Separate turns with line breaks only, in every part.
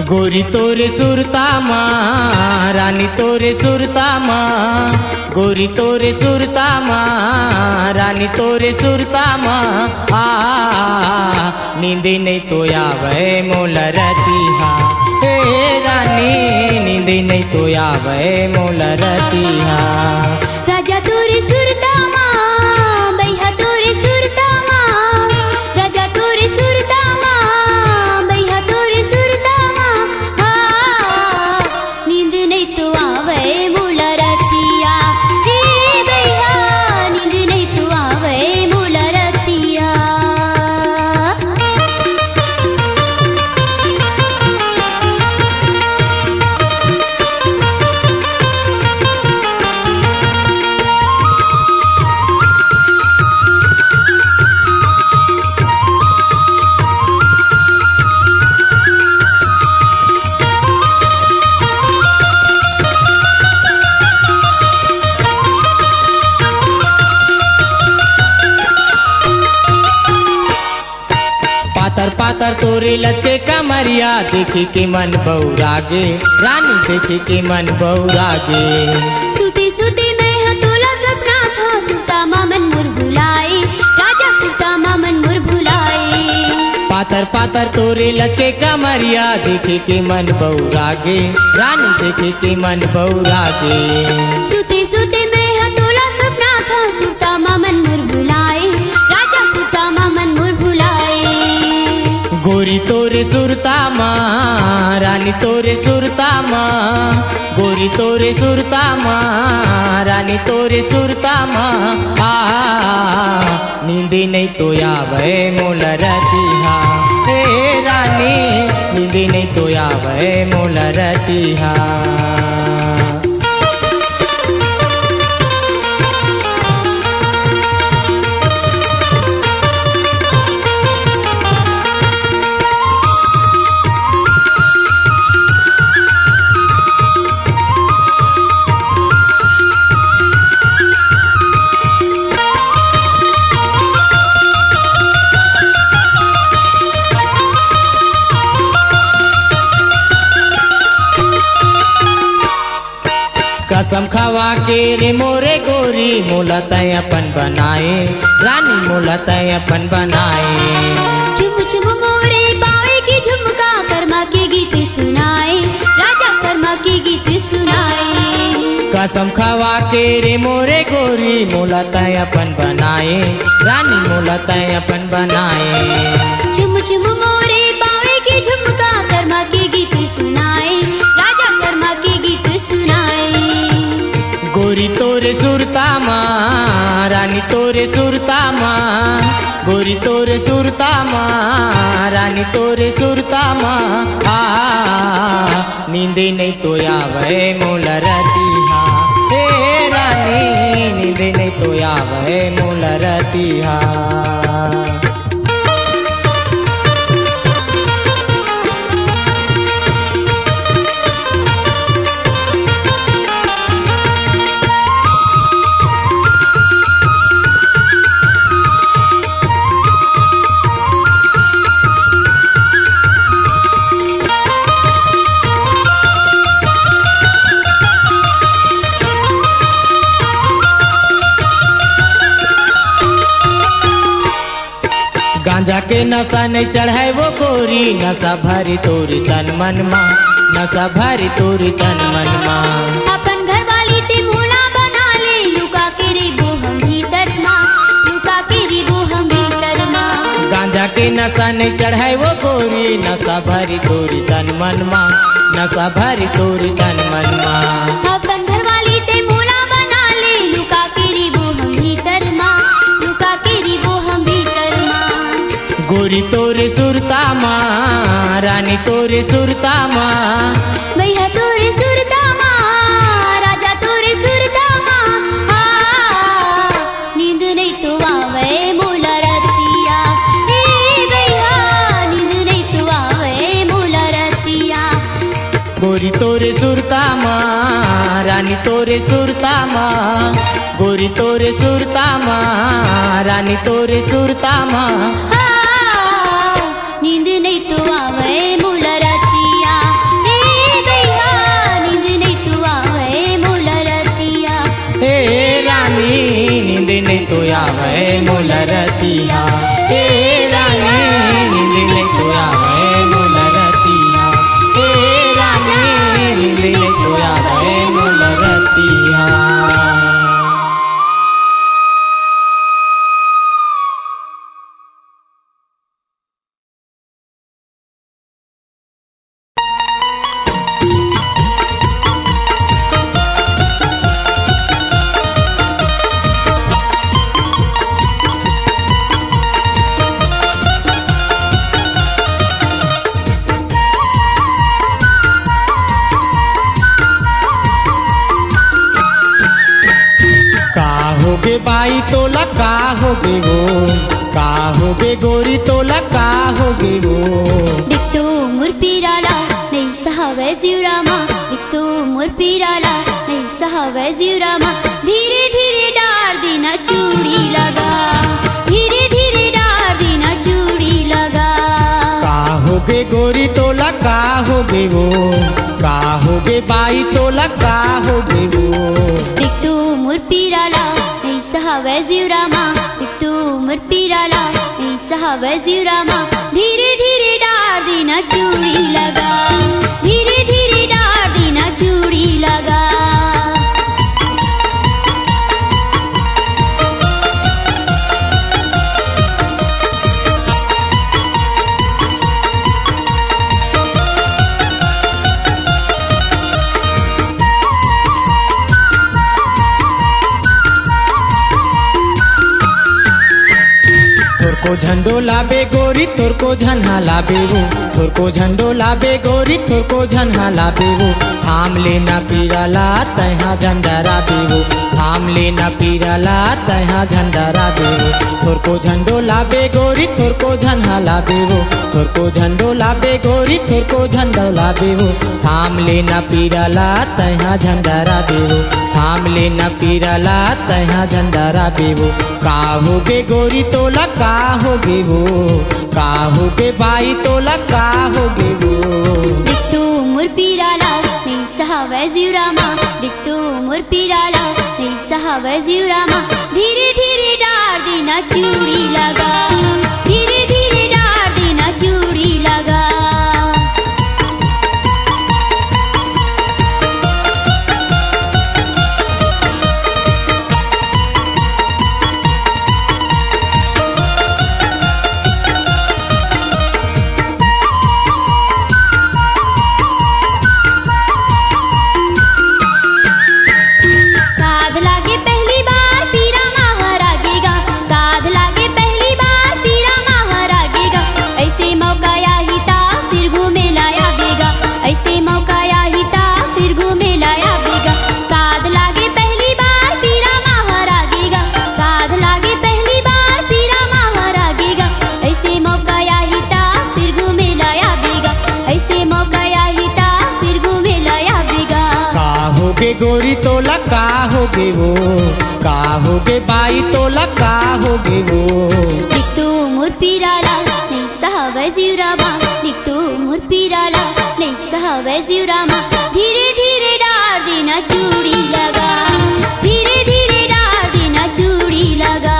गोरी तोरे सुरता माँ रानी तोरे सुरता माँ, गोरी तोरे सुरता माँ रानी तोरे सुरता माँ। नींदी नहीं तो आवे मोला रतिहा, हे रानी नींदी नहीं तो आवे मोला रतिहा।
राजा तोरे सुरता माँ, बैहा तोरे सुरता माँ, राजा तोरे सुरता माँ, बैहा तोरे सुरता माँ। नींद नहीं तो आवे मोला रतिया, हे बैहा नींद नहीं तो आवे मोला रतिया।
पातर पातर तोरे लचके कमरिया देखी के मन बौरागे, रानी देखी के मन बौरागे।
सुती सुती मैं हतोला सपना था, सुता मामन मुर भुलाए, राजा सुता मामन मुर भुलाए।
पातर पातर तोरे लचके कमरिया देखी के मन बौरागे, रानी देखी के मन बौरागे।
सुती सुती मैं हतोला सपना था, सुता मामन मुर भुलाए, राजा सुता मामन मुर भुलाए।
गोरी तोरे सुरता माँ रानी तोरे सुरता माँ, गोरी तोरे सुरता माँ रानी तोरे सुरता माँ। नींदी नहीं तो आवे मोला रतिहा, हे रानी नींदी नहीं तो आवे मोला रतिहा। कसम खवा के रे मोरे गोरी मोला तय अपन बनाए, रानी मोला तय अपन बनाए।
झुम झुम मोरे बावे की झुमका, कर्मा के गीत सुनाए, राजा कर्मा के गीत सुनाए।
कसम खवा के रे मोरे गोरी मोला तय अपन बनाए, रानी मोला तय अपन बनाए।
झुम झुम मोरे बावे की झुमका, कर्मा के गीत सुनाए, राजा कर्मा के गीत सुनाए।
गोरी तोरे सुरता माँ रानी तोरे सुरता माँ, गोरी तोरे सुरता माँ रानी तोरे सुरता माँ। नींदी नहीं तो आवे मोला रतिहा, हे रानी नींदी नहीं तो आवे मोला रतिहा। गांजा के नशा नहीं चढ़ाए वो गोरी, नशा भरी तोरी तन मन माँ, नशा भरी तोरी तन मन माँ।
अपन घर वाली ते भोला बना ले, लुका के रिबो हम भीतर माँ, लुका के रिबो हम भीतर माँ।
गांजा के नशा नहीं चढ़ाए वो गोरी, नशा भरी तोरी तन मन माँ, नशा भरी तोरी तन मन माँ।
अपन घर वाली ते भोला बना ले, लुका के रिबो हम भीतर माँ, लुका के रिबो हम भीतर माँ।
गोरी तोरे सुरता माँ रानी तोरे सुरता माँ,
भैया तोरे सुरता माँ, राजा तोरे सुरता माँ। नींद नहीं तो आवे मोला रतिया, हे भैया नींद नहीं तो आवे मोला रतिया।
गोरी तोरे सुरता माँ रानी तोरे सुरता माँ, गोरी तोरे सुरता माँ रानी तोरे सुरता माँ।
नींद नहीं तो आवे मोला रतिया।
बाई तोला का होगे वो, का होगे गोरी तोला का होगे वो।
दिखतो मोर पिराला नाही सहावय जीवरामा, दिखतो मोर पिराला नाही सहावय जीवरामा। धीरे धीरे डार देना चूड़ी लगा, धीरे धीरे डार देना चूड़ी लगा।
का होगे गोरी तोला का होगे वो, का होगे बाई तोला का होगे वो।
दिखतो मोर पिराला नाही सहावय जीवरामा, दिखतो मोर पिराला नाही सहावय जीवरामा। धीरे धीरे डार देना चूड़ी लगा, धीरे धीरे डार देना चूड़ी लगा।
को झंडो लाबे गोरी तोर को झन्हा लाबे वो, तोर को झंडो लाबे गोरी तोर को झन्हा लाबे वो। थाम लेना पीराला तैहा झंडा राबे वो, थाम लेना पीराला तैहा झंडा राबे वो। तोर को झंडो लाबे गोरी तोर को झन्हा लाबे वो, तोर को झंडो लाबे गोरी तोर को झंडो लाबे वो। थाम लेना पीराला तैहा झंडा राबे वो, थाम लेना पीराला तैहा झंडा राबे वो। का होगे गोरी तोला का होगे वो, का होगे बाई तोला का होगे वो।
दिखतो मोर पिराला नाही सहावय जीवरामा, दिखतो मोर पिराला नाही सहावय जीवरामा। धीरे धीरे डार देना चूड़ी लगा, धीरे धीरे डार देना चूड़ी लगा।
गोरी तोला का होगे वो, का होगे बाई तोला का होगे वो।
दिखतो मोर पिराला नाही सहावय जीवरामा, दिखतो मोर पिराला नाही सहावय जीवरामा। धीरे धीरे डार देना चूड़ी लगा, धीरे धीरे डार देना चूड़ी लगा।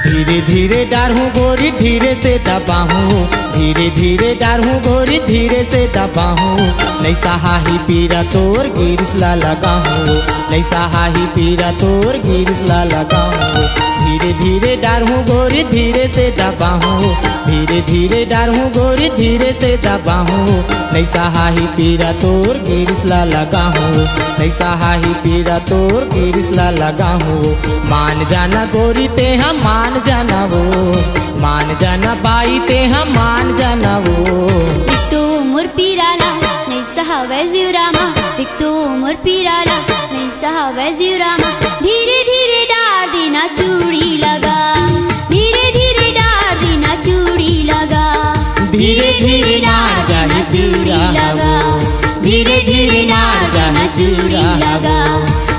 धीरे धीरे डारूं गोरी धीरे से दबाहूं, धीरे धीरे डारूं गोरी धीरे से दबाहूं। नहीं सहाही पीरा तोर गिरिसला लगाहूं, नहीं सहाही पीरा तोर गिरिसला लगाहूं। धीरे धीरे डारूं गोरी धीरे से दबाहूं, धीरे धीरे डारूं गोरी धीरे से दबाहूं। नहीं सहाही पीरा तोर गिरिसला लगाहूं, नहीं सहाही पीरा तोर गिरिसला लगाहूं। मान जाना गोरी ते हम मान जाना वो, मान जाना बाई ते हम मान जाना वो।
दिखतो मोर पिराला नाही सहावय जीवरामा, दिखतो मोर पिराला नाही सहावय जीवरामा। धीरे धीरे डार देना चूड़ी लगा, धीरे धीरे डार देना चूड़ी लगा।
धीरे धीरे डार जाना चूड़ी लगा, धीरे धीरे डार जाना चूड़ी लगा,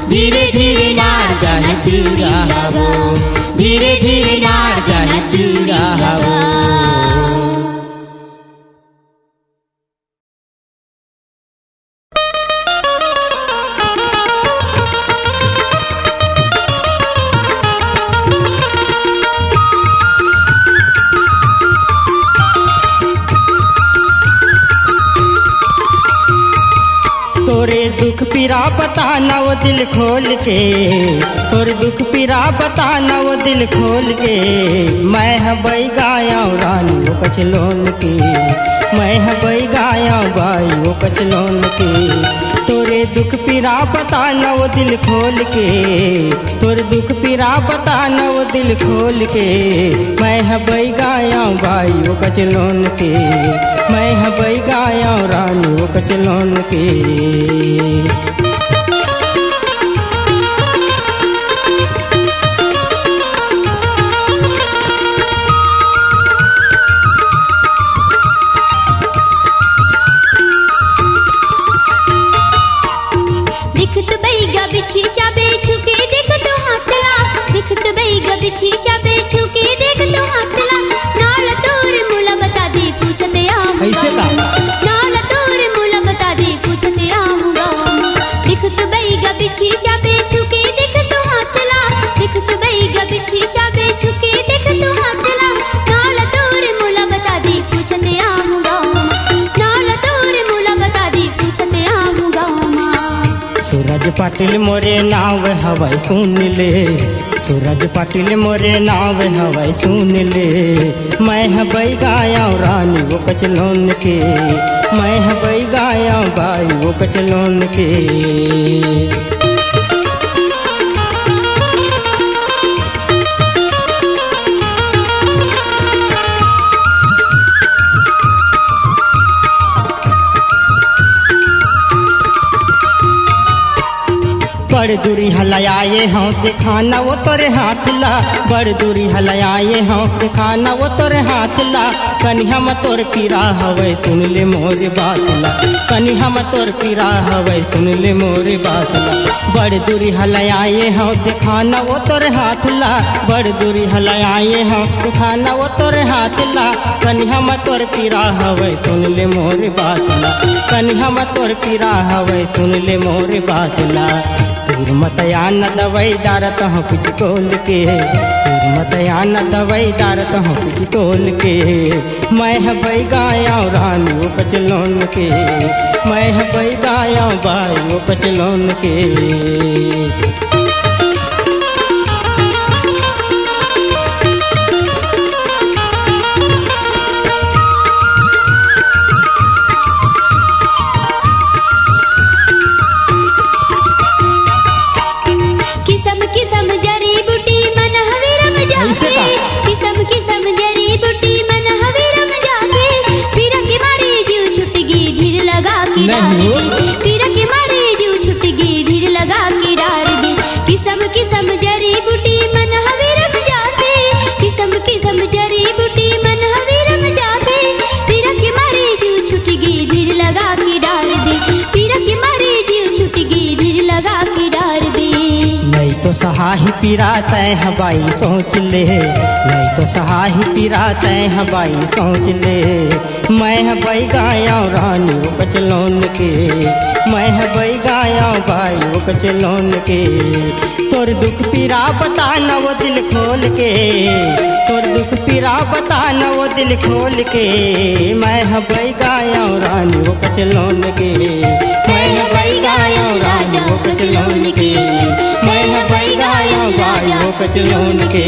धीरे धीरे डार जाना चूड़ी लगा, धीरे धीरे डार जाना चूड़ी लगा। तोरे दुख पी
पीरा बताना वो दिल खोल के, तोर दुख पीरा बताना वो दिल खोल के। मैं हबई गाया रानी वो कचलोन की, मैं हबई गाया बाई वो कचलोन की। तोरे दुख पीरा बताना वो दिल खोल के, तोर दुख पीरा बताना वो दिल खोल के। मैं हबई गाया बाई वो कचलोन के, मैं हबई गाया रानी वो कचलोन के।
दिखत बैगा बिछी चाबे छुके देख तो हाथला, दिखत बैगा बिछी चाबे छुके देख तो हाथला। नाल तोर मुला बता दी पूछते आऊंगा,
ऐसे का?
नाल तोर मुला बता दी पूछते आऊंगा। दिखत बैगा बिछी चाबे छुके देख तो हाथला, दिखत बैगा बिछी चाबे छुके देख तो हाथला। नाल तोर मुला बता दी पूछते आऊंगा, नाल तोर मुला बता दी पूछते आऊंगा।
सूरज पाटिल मोरे नाव हवाई सुन ले, सूरज पाटिल मोरे नाव हवाई सुन ले। मैं हबई गाया रानी वो कचलोन के, मैं हबई गाया बाई वो कचलोन के। बड़ दूरी हलाए हाँ से खाना वो तोरे हाथ ला, बड़ दूरी हलाए हाँ से खाना वो तोरे हाथ ला। कनी हम तोर पीरा हवे सुन ले मोरे बात ला, कनी हम तोर पीरा हवे सुन ले मोरे बात ला। बड़ दूरी हलाए हाँ से खाना वो तोरे हाथ ला, बड़ दूरी हलाए हाँ से खाना वो तोरे हाथ ला। कनी हम तोर पीरा हवे सुन ले मोरे बात ला, कनी हम तोर पीरा हवे सुन ले मोरे बात ला। तीर मतया न दवाई डारत हूँ कुछ तोल के, तीर मतया न दवाई डारत हूँ कुछ तोल के। मैं हबई गाया रानी वो कचलोन के, मैं हबई गाया बाई वो कचलोन के।
किस्म किस्म जड़ी बूटी मन हवीरम जाते, किस्म किस्म जड़ी बूटी मन हवीरम जाते। पीरा के मारे जीव छुटगी धीर लगा के डार दे, पीरा के मारे जीव छुटगी धीर लगा के डार दे। किस्म किस्म जड़ी बूटी मन हवीरम जाते, किस्म किस्म जड़ी बूटी मन हवीरम जाते। पीरा के मारे जीव छुटगी धीर लगा के डार दे, पीरा के मारे जीव छुटगी धीर लगा के डार दे।
नहीं तो सहाही पीरा तय हवाई सोच ले, नहीं तो सहाही पीरा तय हवाई सोच ले। मैं हबई गाया रानी वो कचलोन के, मैं हबई गाया बाई वो कचलोन के। तोर दुख पीरा बताना वो दिल खोल के, तोर दुख पीरा बताना वो दिल खोल के। मैं हबई गाया रानी वो कचलोन के, मैं हबई गाया रानी वो कचलोन के, मैं हबई गाया बाई वो कचलोन के।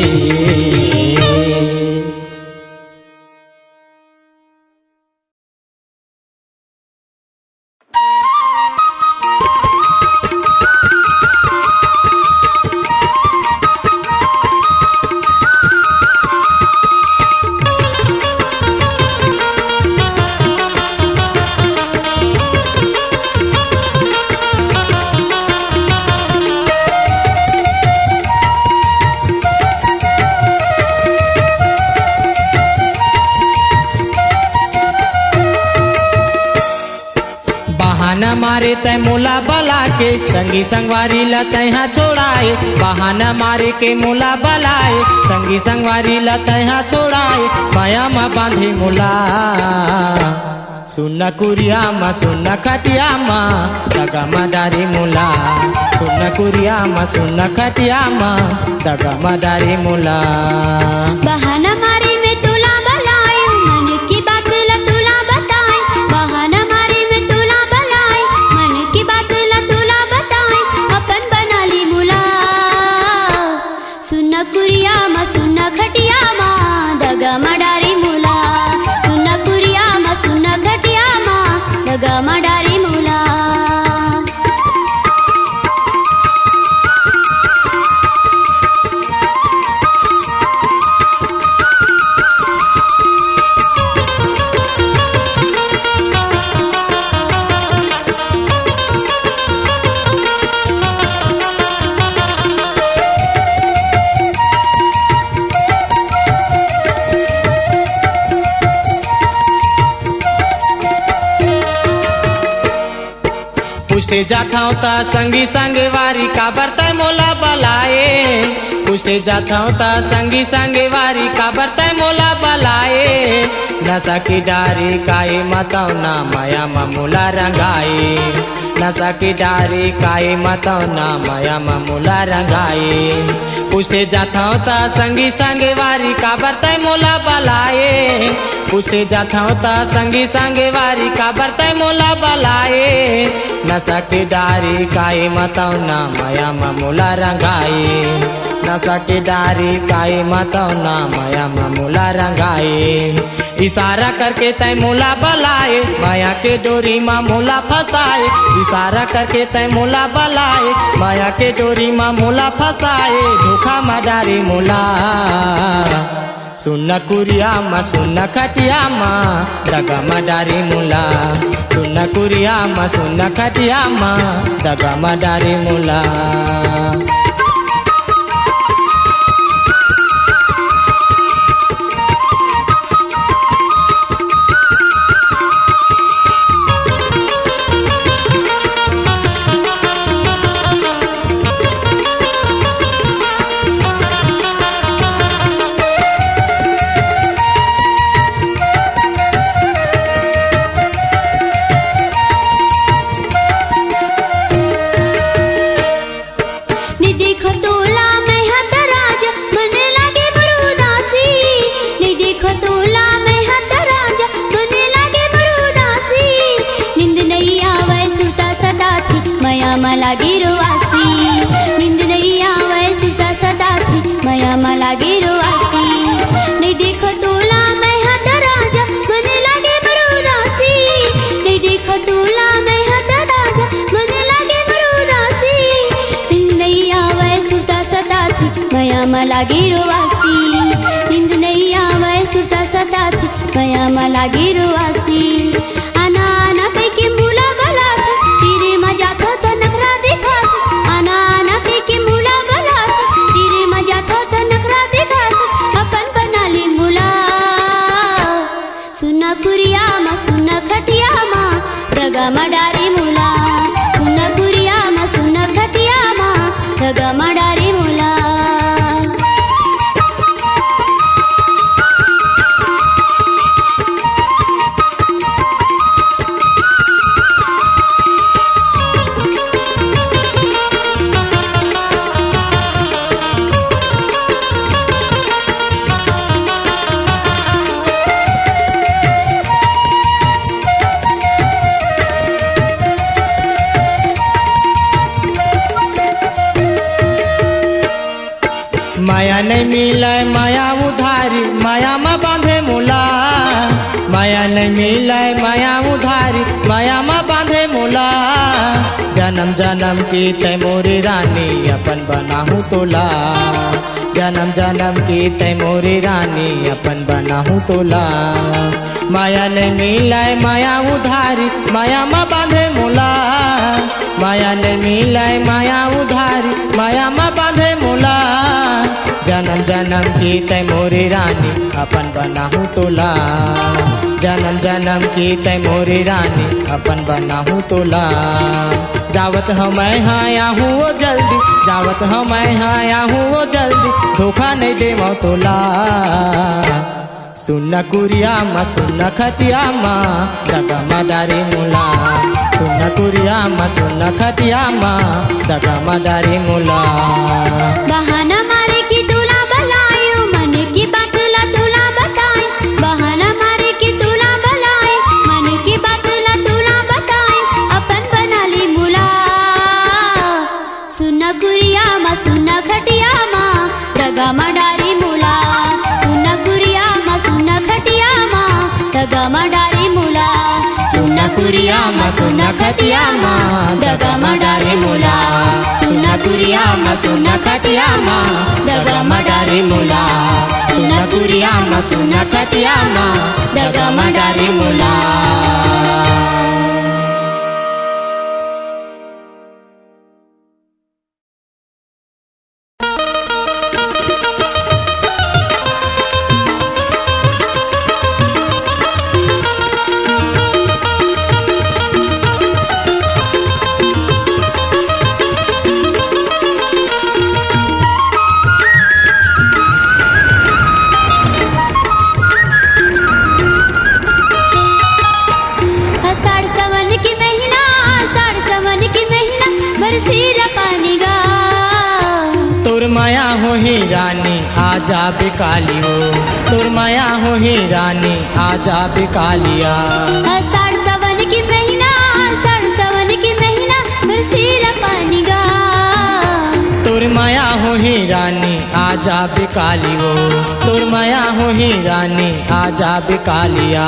बहाना मारे तय मोला बला के, संगी संगवारी ला तैहा छोड़ाए। बहाना मारे के मोला बलाए, संगी संगवारी ला तैहा छोड़ाए। माया में बांधे मोला सुन कुरिया मा सुन खटिया मा दगा मा डारी मोला। सुन कुरिया मा सुन खटिया मा दगा मा डारी मोला।
बहाना मारे में तुला बलाए, मन की बात ला तुला बताए। बहाना मारे में तुला बलाए, मन की बात ला तुला कुरिया मा सुन खटिया मा दगा मडारी मुला सुन कुरिया मा सुन खटिया मा दगा मडारी मुला
पूछते जाता होता संगी संगे वारी का बरता मोला बलाए पूछते जाता होता संगी संगे वारी का बरता मोला बलाए नशा की डारी काई मतौ ना माया ममूला रंगाए नशा की डारी काई मतौ ना माया ममूला रंगाए पूछते जाता होता संगी संगे वारी का बरता मोला बलाए पूछते जाता होता संगी संगे वारी का बरता मोला बलाए नशा की डारी काई मतौ ना माया ममूला रंगाए नशा की डारी काई मतौ ना माया ममूला रंगाए इशारा करके तय मोला बलाए माया के डोरी मा मोला फसाए इशारा करके तय मोला बलाए माया के डोरी मा मोला फसाए धोखा मा डारी मोला सुन कुरिया मा सुन खटिया मा दगा मा डारी मुला सुन कुरिया मा सुन खटिया मा दगा मा डारी मुला मला गिरवासी निंद नहीं आवे सुता सदा थी मया मला गिरवासी नहीं देखो तोला मैं हाथ राजा मने लागे मरुदासी नहीं देखो तोला मैं हाथ राजा मने लागे मरुदासी निंद नहीं आवे सुता सदा थी मया मला गिरवासी निंद नहीं आवे सुता सदा थी मया मला गिरवासी आना आना कह के मुला बला तेरे मजा तो नखरा देखा आना आना के मुला बला तेरे मजा तो नखरा देखा अपन बना ली मुला सुन कुरिया मा सुन खटिया मा दगा मा डारी मुला सुन कुरिया मा सुन खटिया मा दगा मा डारी मुला माया नहीं मिले माया उधारी माया मा बांधे मोला माया नहीं मिले माया उधारी माया मा बांधे मोला जन्म जन्म की तय मोरी रानी अपन बनाहू तोला जन्म जन्म की तय मोरी रानी अपन बनाहू तोला माया नहीं मिले माया उधारी माया मा बांधे मोला माया नहीं मिले माया उधारी माया मा बांधे मोला जन्म जन्म की तय मोरी रानी अपन बनाहू तोला जन्म जन्म की तय मोरी रानी अपन बनाहू तोला जावत हम आया हूँ वो जल्दी जावत हम आया हूँ वो जल्दी धोखा नहीं देव तोला सुन कुरिया मा सुन खटिया मा दगा मा डारी मुला सुन कुरिया मा सुन खटिया मा दगा मा डारी मुला
बहाना मारे की तुला बलायो मन की बात ला तुला बताए बहाना मारे की तुला बलाए मन की बात ला तुला बताए अपन बना ली मुला सुन कुरिया मा सुन खटिया मा दगा मा दगामा डारे मुला
सुना कुरियामा सुना खटियामा दगामा डारे मुला सुना कुरियामा सुना खटियामा दगामा डारे मुला सुना कुरियामा सुना खटियामा दगामा डारे मुला
रानी आजा बिकाली हो तुर माया हो ही रानी आजा बिकालिया
साड़ सवन की महीना बरसीला पानी गा
तुर माया हो ही रानी आजा बिकाली हो तुर माया हो ही रानी आजा बिकालिया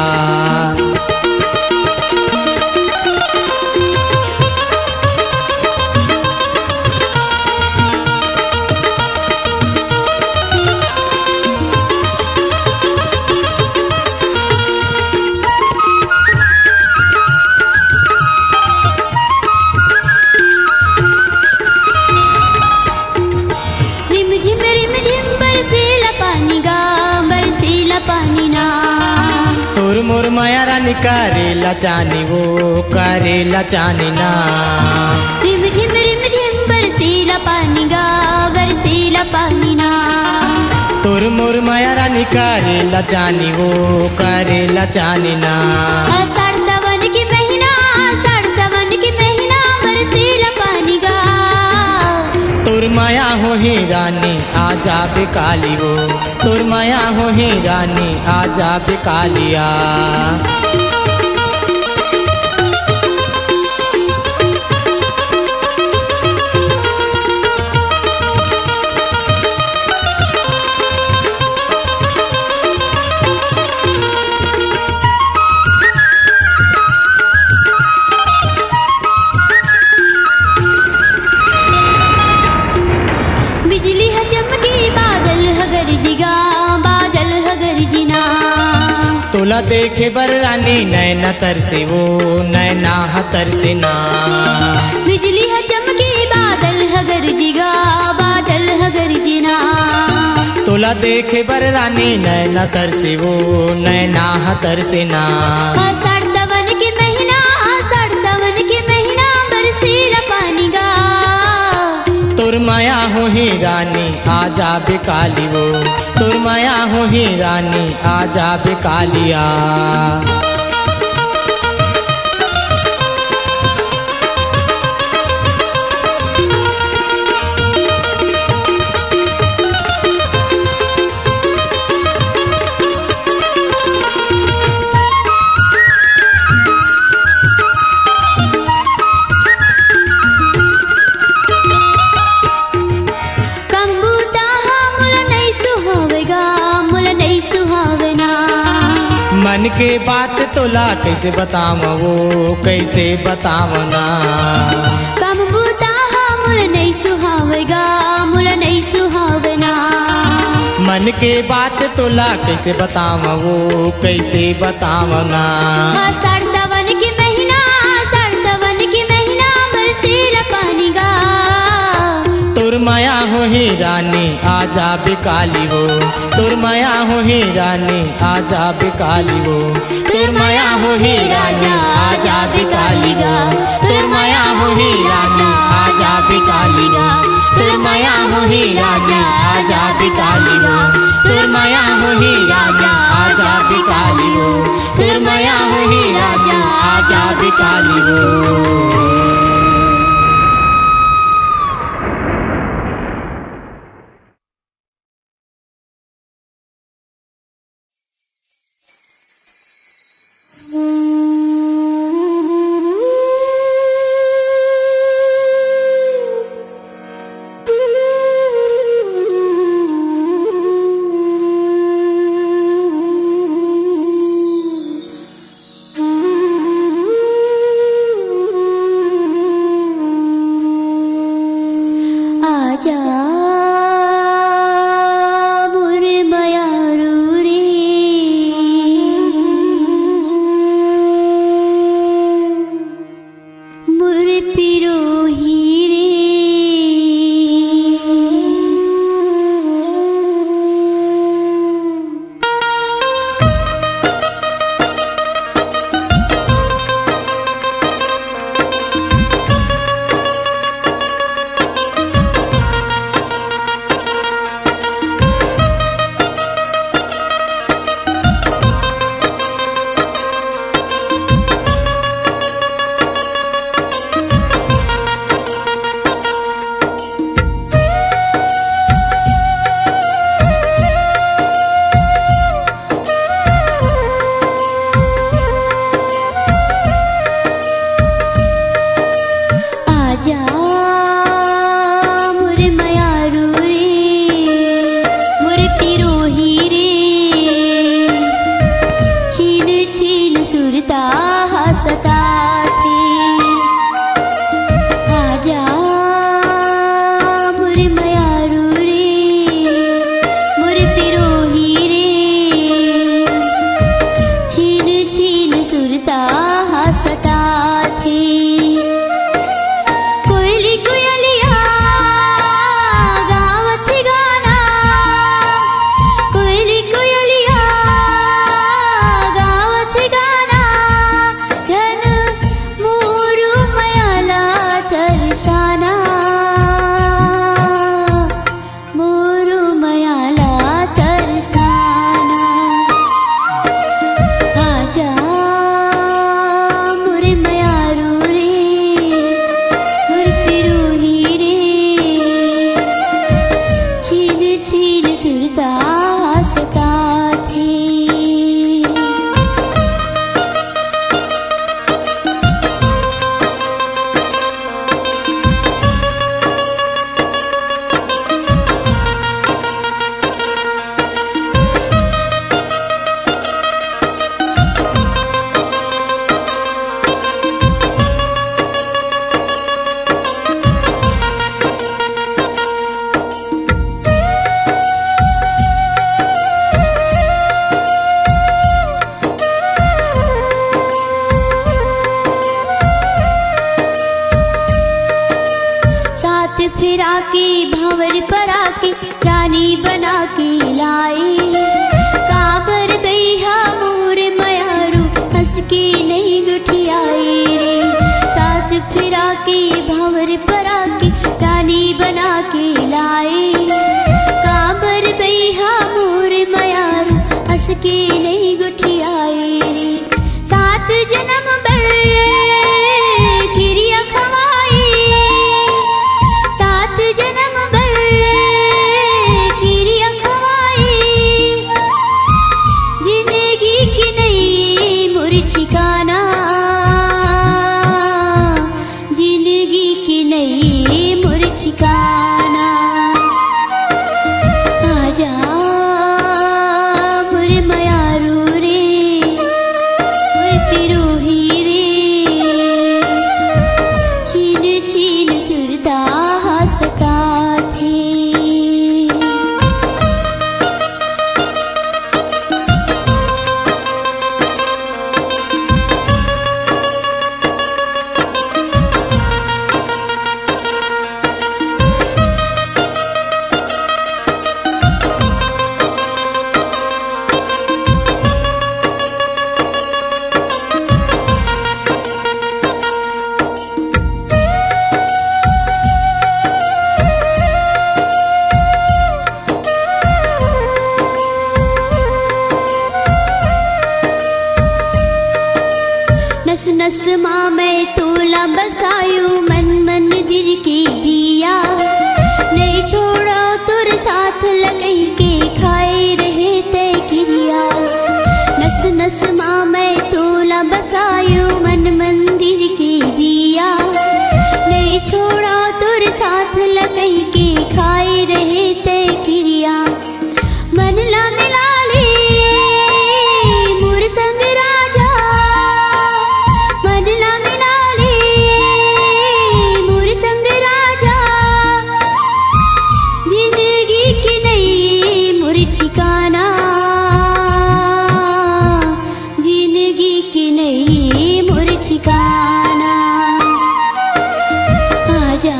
मोर माया रानी करेला चानी वो करेला चानी ना
रिम झिम बरसीला पानी गा बरसीला पानी ना
तोर मोर माया रानी करेला चानी वो करेला चानी ना
साड़ सवन की महीना बरसीला पानी गा
तोर माया हो ही रानी आजा बिकाली वो तोर माया हो ही रानी आजा बिकालिया
बिजली है चमकी बादल हगर जिगा बादल हगर जिना
तोला देखे बर रानी नैना तरसे वो नैना तरसे ना
बिजली है चमकी बादल हगर जिगा बादल हगर जिना
तोला देखे बर रानी नैना तरसे वो नैना तरसे ना
साड़ सवन की महीना बरसीला पानी गा
तुर माया हो ही रानी आजा बिकाली वो तुर माया हो ही रानी आजा बिकालिया मन के बात तोला कैसे बताव वो कैसे बतावना
कम बूता मुल नहीं सुहावेगा मुल नहीं सुहावना
मन के बात तोला कैसे बताव वो कैसे बतावना
साड़ सवन की महीना बरसीला पानी गा
तुर माया हो ही रानी आजा बिकाली हो तुर माया हो ही रानी आजा बिकाली हो तुर माया हो ही रानी आजा बिकाली गा तुर माया हो ही रानी आजा बिकाली गा तुर माया हो ही रानी आजा बिकाली गा तुर माया हो ही राजा आजा बिकाली हो तुर माया हो ही राजा आजा बिकाली हो
के रानी बना के लाए। काबर बैहा मोर मयारू हंस के नहीं गुठियाए रे। साथ फिरा के भंवर परा के रानी बना के लाए। काबर बैहा मोर मयारू हंस के नहीं गुठियाए रे। सात जन्म बर खिरिया खवाई। सात जन्म बर खिरिया खवाई। जिंदगी की नई मोर ठिकाना। जिंदगी की नई मोर ठिकाना। आजा मोर मयारू रे मोर पिरोही रे। छीन छीन सुरता हंसता थे। नस नस माँ मैं तोला बसायू मन मंदिर के दिया। नहीं छोड़ो तुर साथ लगई के खाए रहे तय क्रिया। नस नस माँ मैं तोला बसायू मन मंदिर के दिया। नहीं छोड़ो तुर साथ लगई के खाए रहे तय क्रिया। मन ला मिला ले मोर संग राजा। मन ला मिला ले मोर संग राजा। जिंदगी की नई मोर ठिकाना। जिंदगी की नई मोर ठिकाना। आजा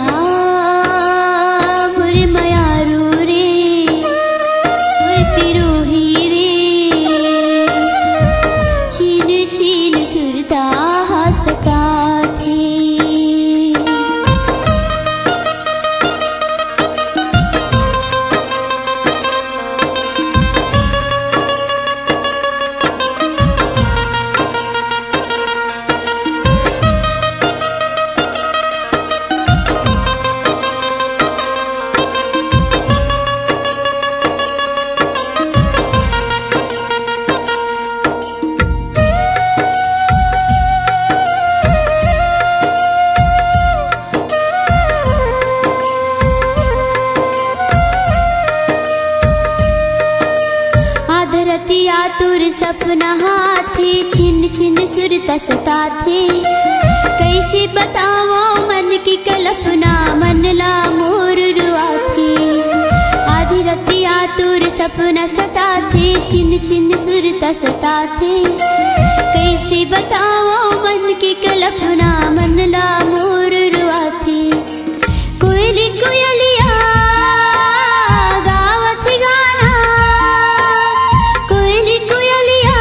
मोर मयारू रे मोर पिरोही रे। छीन छीन सुरता हंसता थे। आधरतिया तुर सपना हाथे छिन छिन सुरता सता थे। कैसे बताओ मन की कल्पना मन ला मोर रुआ थे। आधी रतिया तुर सपना सता थे छिन छिन सुरता सता थे। कैसे बताओ मन की कल्पना मन ला मोर रुआ थे। कोयली कोयलिया गावत गाना। कोयली कोयलिया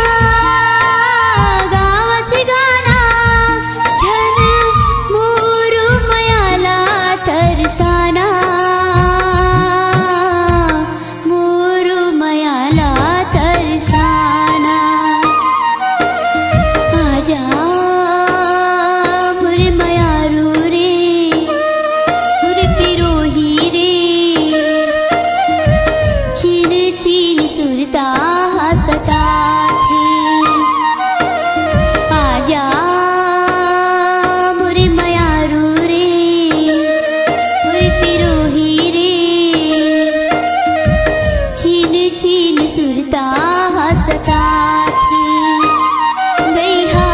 गावत गाना। झन मोरू मयाला तरसाना। मोरू मयाला तरसाना। आजा मोर मयारू रे मोर पिरोही रे। छीन छीन सुरता हंसता थे। आजा मोर मयारू रे मोर पिरोही रे। छीन छीन सुरता हंसता थे। बैहा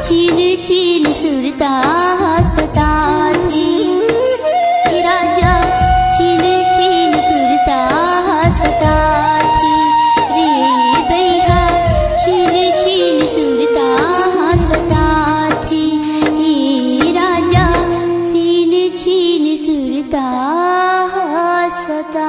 छीन छीन सुरता हंसता थे। राजा छीन छीन सुरता हंसता थे रे। बैहा छीन छीन सुरता हंसता थे। हे राजा छीन छीन सुरता हंसता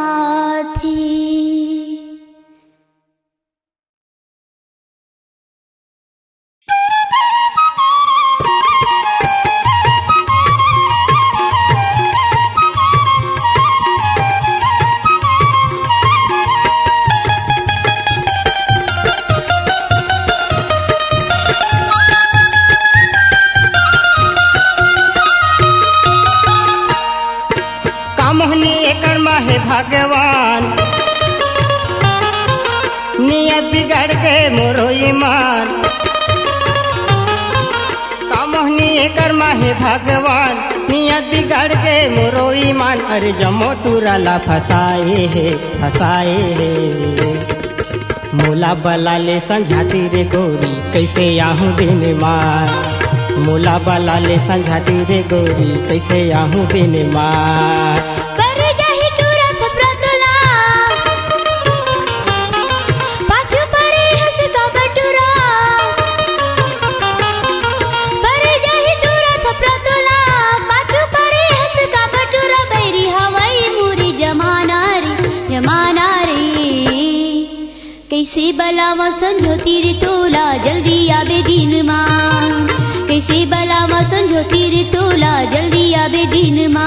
बिगाड़ के मोरो ईमान का मोहनी एकर माहे भगवान नियत बिगाड़ के मोरो ईमान अरे जमो टूराला फसाए है मोला बला ले संझाती रे गोरी कैसे आहूँ बिन मार मोला बला ले संझाती रे गोरी कैसे आहूँ बिन मार
पर जाहि टूरा थपरा तुला पाछू परे हंस का बटुरा पर जाहि टूरा थपरा तुला पाछू परे हंस का बटुरा बैरी हवाई मुरी जमाना रे कैसे बलावा समझोती रे तोला जल्दी आबे दिन मां कैसे बलावा समझोती रे तोला जल्दी आबे दिन मां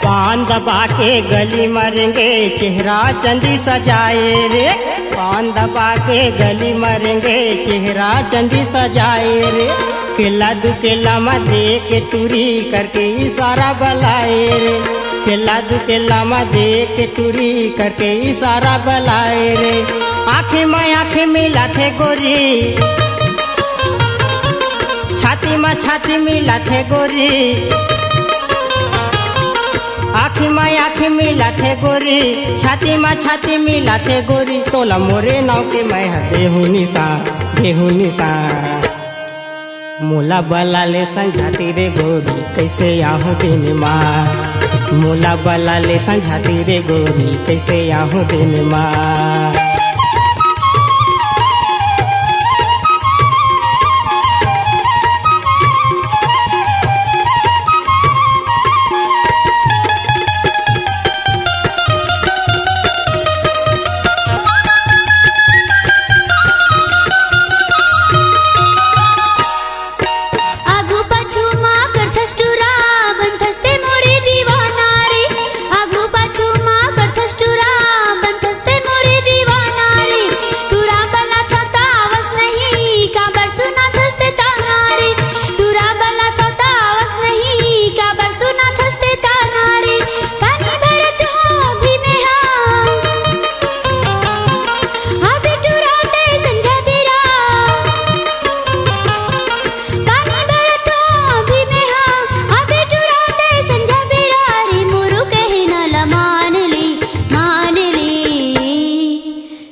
पान दबा के गली मरेंगे चेहरा चंदी सजाए रे पान दबा के गली मरेंगे चेहरा चंदी सजाए रे केला दू केला में दे के टूरी करके इशारा बलाए रे केला दू केला में दे के टूरी करके इशारा बलाए रे आँखें मिला थे गोरी छाती मिला थे गोरी आँखी मिला थे गोरी छाती मिला थे गोरी तोला मोरे नाव के मैं देहू निशा मोला बला ले संझाती रे गोरी कैसे आहूँ बिन मार मोला बला ले संझाती रे गोरी कैसे आहूँ बिन मार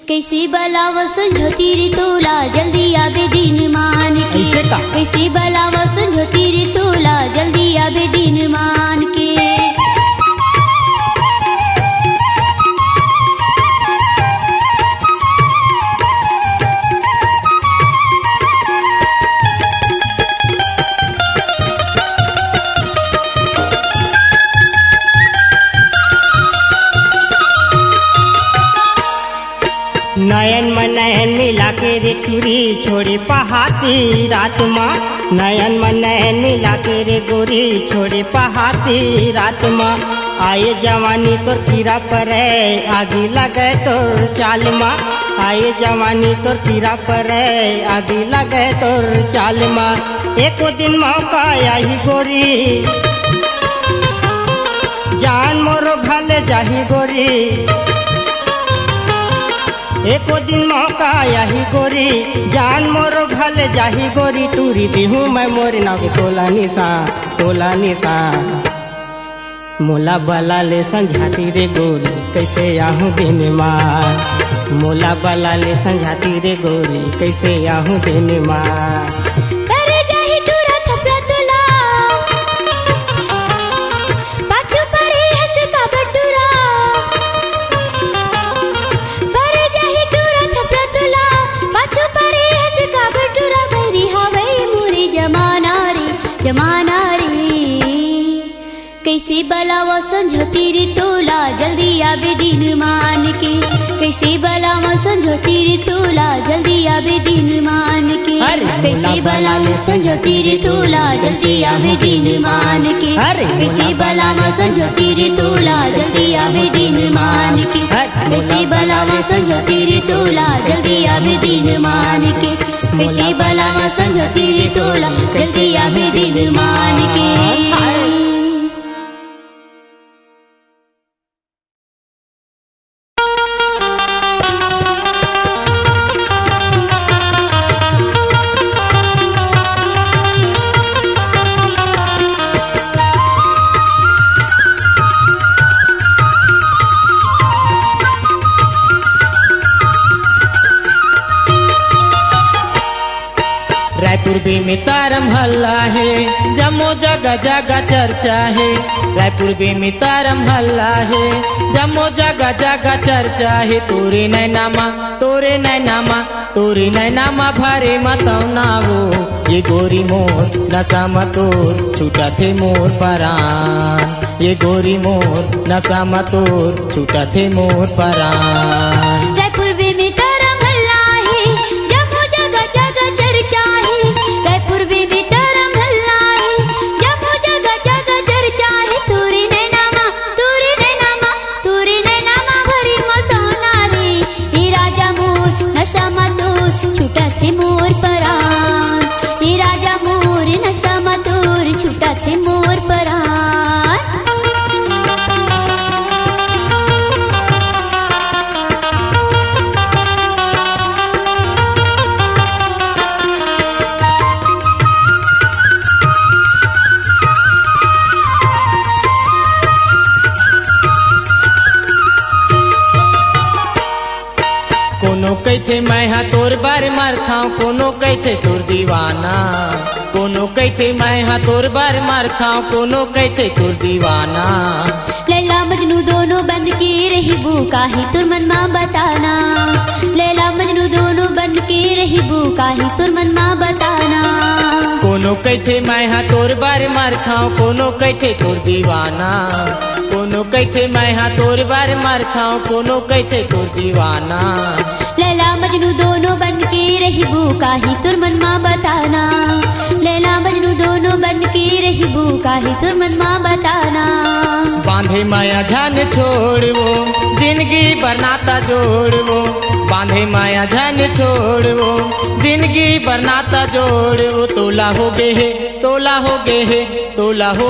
कैसे बलावा समझोती रे तोला जल्दी आबे दिन मान के कैसे बलावा समझोती रे तोला जल्दी आबे दिन मान के
नयन में नयन मिला के रे चूरी छोड़ी पहाती रात माँ नयन में नयन मिला के रे गोरी छोड़ी पहाती रात माँ आए जवानी तोर पीरा पर आगे लगे तोर चाल माँ आए जवानी तोर पीरा पर आगे लगे तोर चाल माँ एको दिन मौका आई गोरी जान मोरो भले जाही गोरी एको दिन मौका यही गोरी जान मोरो भल जाही गोरी टूरी दिहूँ मैं मोरी नाव तोला निशा मोला बला ले संझाती रे गोरी कैसे आहूँ बिन मार मोला बला ले संझाती रे गोरी कैसे आहूँ बिन मार
जमाना रे कैसे बलावा समझोती रे तोला जल्दी आबे दिन मान के कैसे बलावा समझोती रे तोला जल्दी आबे दिन मान के कैसे बलावा समझोती रे तोला जल्दी आबे दिन मान के कैसे बलावा संझोती रे तोला जल्दी आवे दिन मान के वैसे बलावा संझोती रे तोला जल्दी आवे दिन मान के वैसे बलावा संझोती रे तोला जल्दी आवे दिन मान के
रायपुर में तारम हल्ला है जमो जगह जगह चर्चा है रायपुर में तारम हल्ला है जमो जगह जगह चर्चा है तोरे नैनामा भरे मतौना वो ये गोरी मोर नशा मतोर छूटा थे मोर परान ये गोरी मोर नशा मतोर छूटा थे मोर परान
रायपुर में तारम हल्ला है जमो जगह जगह चर्चा है रायपुर में तारम हल्ला है जमो जगह जगह चर्चा है तोरे नैनामा भरी मतौना रे हे राजा मोर नशा मतोर छूटा थे मोर परान हे राजा मोर नशा मतोर छूटा थे मोर परान
कोनो कहते मैं हाँ तोर बार मारथाऊं कोनो कहते तोर दीवाना कोनो कहते मैं हाँ तोर बार मारथाऊं कोनो कहते तोर दीवाना
लैला मजनू दोनों बन के रही भूखा ही तुर मन माँ बताना लैला मजनू दोनों बन के रही भूखा ही तुर मन माँ बताना
कोनो कहते मैं हाँ तोर बार मारथाऊं कोनो कहते तोर दीवाना कोनो कहते मैं हाँ तोर बार मारथाऊं कोनो कहते तोर दीवाना
लैला मजनू दोनों बन के रही भूखा ही तुर मन माँ बताना लैला मजनू दोनों बन के रही भूखा ही तुर मन माँ बताना
बांधे माया जान छोड़ वो जिंदगी बरनाता जोड़ वो बांधे माया जान छोड़ वो जिंदगी बरनाता जोड़ वो तोला हो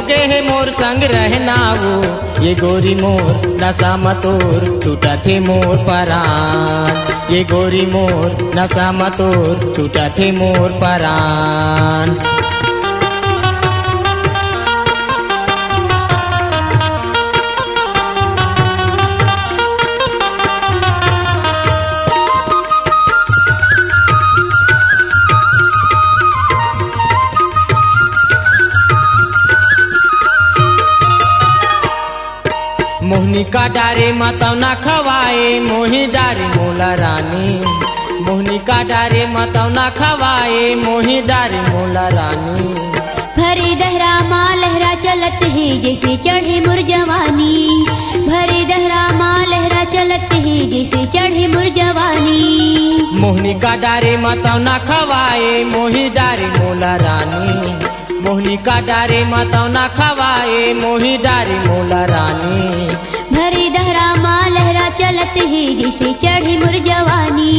गए है मोर संग रहना वो ये गोरी मोर नशा मतोर छूटा थे मोर परान ये गोरी मोर नशा मतोर छूटा थे मोर परान मोहनी का डारे मतौना खवाए मोही डारे मोला रानी मोहनी का डारे मतौना खवाए मोही डारे मोला रानी
भरे दहरा माँ लहरा चलत है जैसे चढ़े मुर जवानी भरे दहरा माँ लहरा चलत है जैसे चढ़े मुर जवानी
मोहनी का डारे मतौना खवाए मोही डारे मोला रानी मोहनी का डारे मतौना खवाए मोही डारे मोला रानी
भरे दहरा माँ लहरा चलत है जैसे चढ़े मुर जवानी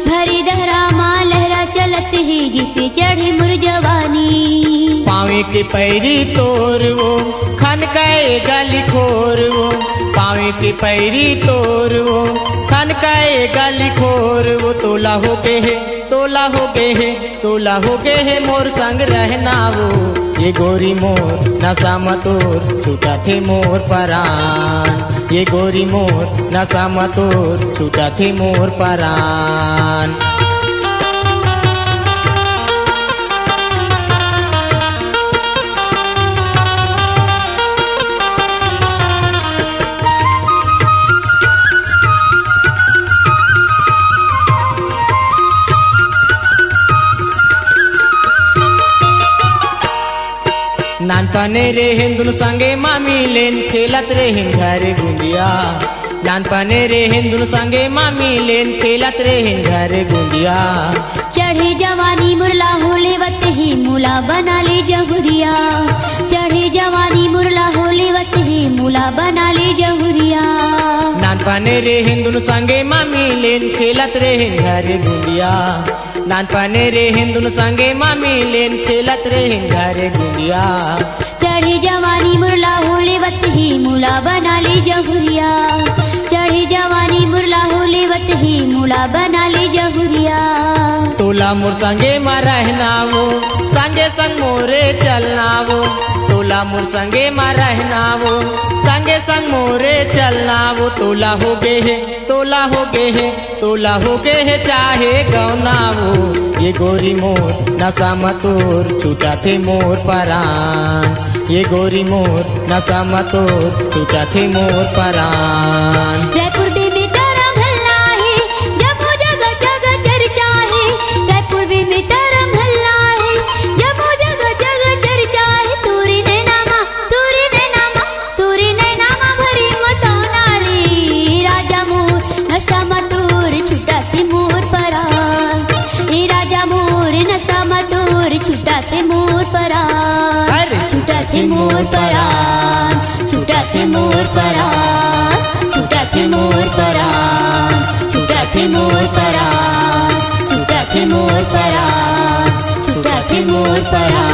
भरे दहरा माँ लहरा चलत है जैसे चढ़े मुर जवानी
पावे के पैरी तोर वो खन के गली खोर वो पावे के पैरी तोर वो खन के गली खोर वो तोला हो गए है मोर संग रहना वो ये गोरी मोर नशा मतोर छूटा थे मोर परान ये गोरी मोर नशा मतोर छूटा थे मोर परान नानपने रे हिंदुन संगे मामी लेन खेलत रे हिंघरे गुंडिया नानपने रे हिंदुन संगे मामी लेन खेलत रे हिंघरे गुंडिया
चढ़े जवानी मुरला होले वत ही मूला बना ले जहुरिया चढ़े जवानी मुरला होले वत ही मुला बनाले जहुरिया
नानपणे रे हिंदून संगे मामी लेन खेलत रे घरे गुंडिया नानपणे रे हिंदून संगे मामी लेन खेलत रे घरे गुंडिया
चढ़ी जवानी मुरला होले वत ही मुला बनाले जहुरिया चढ़ी जवानी मुरला होले वत ही मुला बनाले जहुरिया
तोला मोर संगे मा रहना वो संगे संग मोरे चलना वो तोला मोर संगे मा रहना वो संगे संग मोरे चलना वो तोला हो गे है तोला हो गे है तोला हो गे है चाहे गौना वो ये गोरी मोर नशा मतोर छूटा थे मोर परान ये गोरी मोर नशा मतोर छूटा थे मोर परान
रायपुर में तारा भल्ला है जब जगह जगह चर्चा है रायपुर में तारा भल्ला है जब जगह जगह चर्चा है तोरी नैनामा भरी मतौना रे राजा मोर नशा मतोर छुटा से मोर परान ए राजा मोर नशा मतोर छुटा से मोर परान छुटा से मोर परान छुटा से मोर परान छुटा से मोर परान छुटा से मोर परान छुटा से मोर परान छुटा से मोर परान